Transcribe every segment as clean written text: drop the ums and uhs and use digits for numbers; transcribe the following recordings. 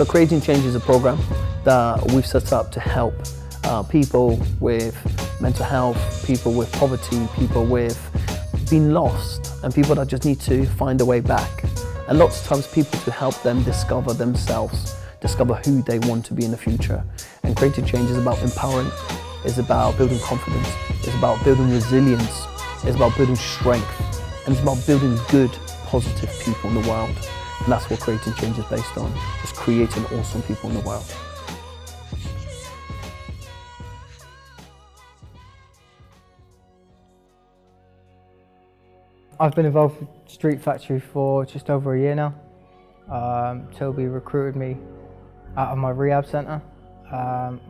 So Creating Change is a program that we've set up to help people with mental health, people with poverty, people with being lost, and people that just need to find a way back. And lots of times people to help them discover themselves, discover who they want to be in the future. And Creating Change is about empowering, it's about building confidence, it's about building resilience, it's about building strength, and it's about building good, positive people in the world. And that's what Creating Change is based on, is creating awesome people in the world. I've been involved with Street Factory for just over a year now. Toby recruited me out of my rehab centre,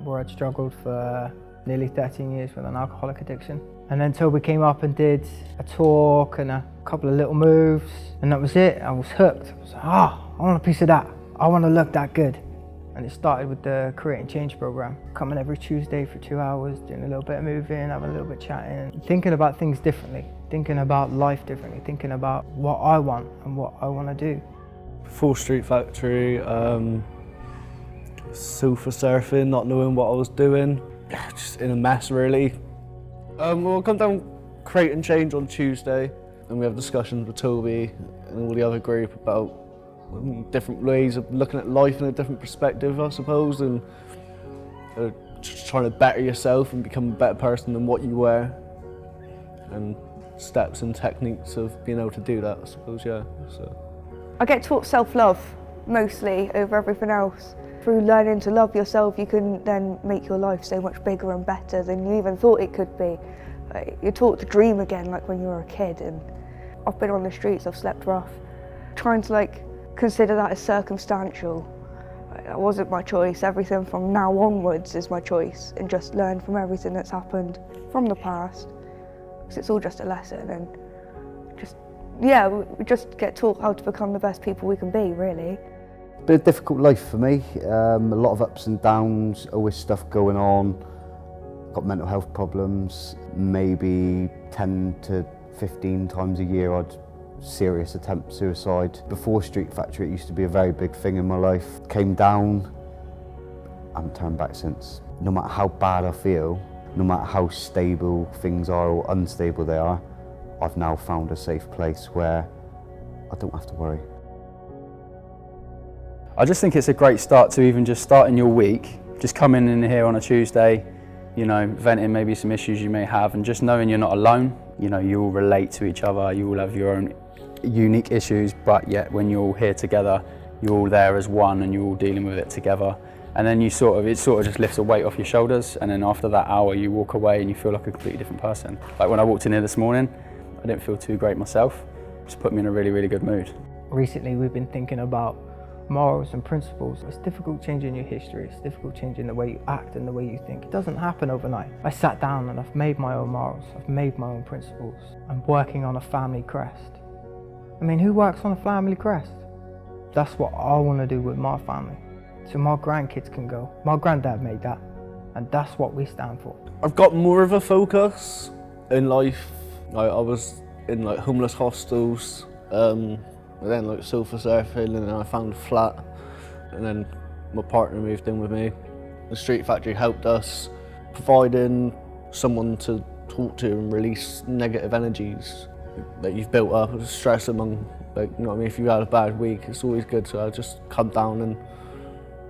where I'd struggled for nearly 13 years with an alcoholic addiction. And then Toby came up and did a talk and a couple of little moves, and that was it. I was hooked. I was like, I want a piece of that. I want to look that good. And it started with the Creating Change program, coming every Tuesday for 2 hours, doing a little bit of moving, having a little bit chatting, thinking about things differently, thinking about life differently, thinking about what I want and what I want to do. Before Street Factory, sofa surfing, not knowing what I was doing, just in a mess really. We'll come down Creating Change on Tuesday, and we have discussions with Toby and all the other group about different ways of looking at life in a different perspective, I suppose, and just trying to better yourself and become a better person than what you were, and steps and techniques of being able to do that, I suppose, yeah. So I get taught self-love mostly over everything else. Through learning to love yourself, you can then make your life so much bigger and better than you even thought it could be. You're taught to dream again, like when you were a kid. And I've been on the streets, I've slept rough. Trying to consider that as circumstantial. That wasn't my choice. Everything from now onwards is my choice, and just learn from everything that's happened from the past, because it's all just a lesson. And we just get taught how to become the best people we can be, really. Been a difficult life for me, a lot of ups and downs, always stuff going on, got mental health problems, maybe 10 to 15 times a year I'd serious attempt suicide. Before Street Factory it used to be a very big thing in my life. Came down, I haven't turned back since. No matter how bad I feel, no matter how stable things are or unstable they are, I've now found a safe place where I don't have to worry. I just think it's a great start to even just starting your week, just coming in here on a Tuesday, you know, venting maybe some issues you may have, and just knowing you're not alone. You know, you all relate to each other, you all have your own unique issues, but yet when you're all here together, you're all there as one and you're all dealing with it together. And then it sort of just lifts a weight off your shoulders, and then after that hour you walk away and you feel like a completely different person. Like when I walked in here this morning, I didn't feel too great myself. It just put me in a really, really good mood. Recently we've been thinking about morals and principles. It's difficult changing your history, it's difficult changing the way you act and the way you think. It doesn't happen overnight. I sat down and I've made my own morals, I've made my own principles. I'm working on a family crest. I mean, who works on a family crest? That's what I want to do with my family, so my grandkids can go. My granddad made that, and that's what we stand for. I've got more of a focus in life. I was in homeless hostels, and then sofa surfing, and then I found a flat, and then my partner moved in with me. The Street Factory helped us, providing someone to talk to and release negative energies that you've built up, stress among, you know what I mean, if you had a bad week, it's always good to just come down and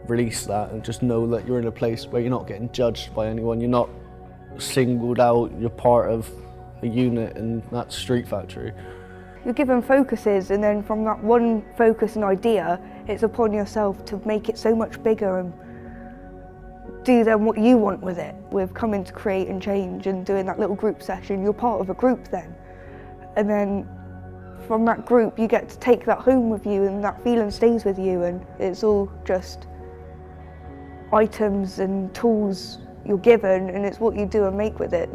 release that, and just know that you're in a place where you're not getting judged by anyone, you're not singled out, you're part of a unit, and that's Street Factory. You're given focuses, and then from that one focus and idea, it's upon yourself to make it so much bigger and do then what you want with it. With coming to Creating Change and doing that little group session, you're part of a group then. And then from that group, you get to take that home with you, and that feeling stays with you, and it's all just items and tools you're given, and it's what you do and make with it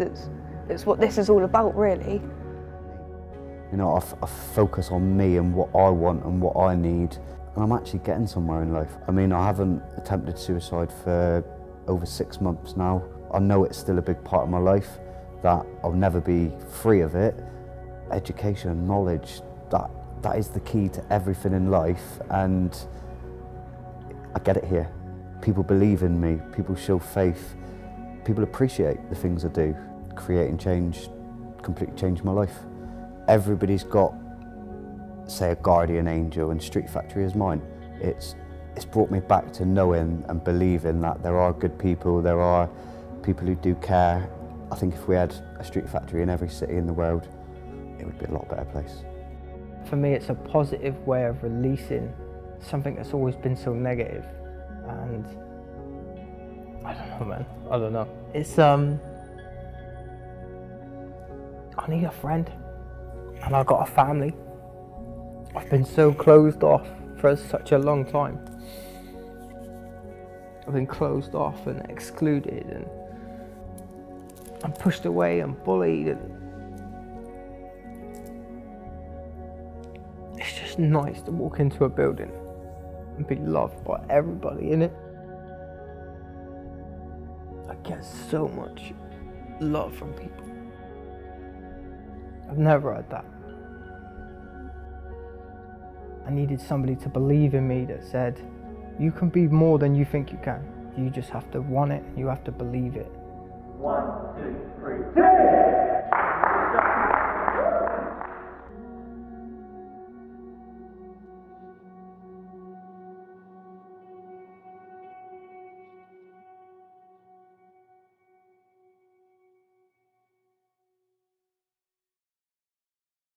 that's what this is all about, really. You know, I focus on me and what I want and what I need, and I'm actually getting somewhere in life. I mean, I haven't attempted suicide for over 6 months now. I know it's still a big part of my life, that I'll never be free of it. Education and knowledge, that is the key to everything in life, and I get it here. People believe in me, people show faith, people appreciate the things I do. Creating change completely changed my life. Everybody's got, say, a guardian angel, and Street Factory is mine. It's brought me back to knowing and believing that there are good people, there are people who do care. I think if we had a Street Factory in every city in the world, it would be a lot better place. For me, it's a positive way of releasing something that's always been so negative. And I don't know, man. I don't know. It's I need a friend, and I've got a family. I've been so closed off for such a long time. I've been closed off and excluded, and I'm pushed away and bullied, and it's just nice to walk into a building and be loved by everybody in it. I get so much love from people. I've never had that. I needed somebody to believe in me that said, you can be more than you think you can. You just have to want it, you have to believe it. 1, 2, 3, 10!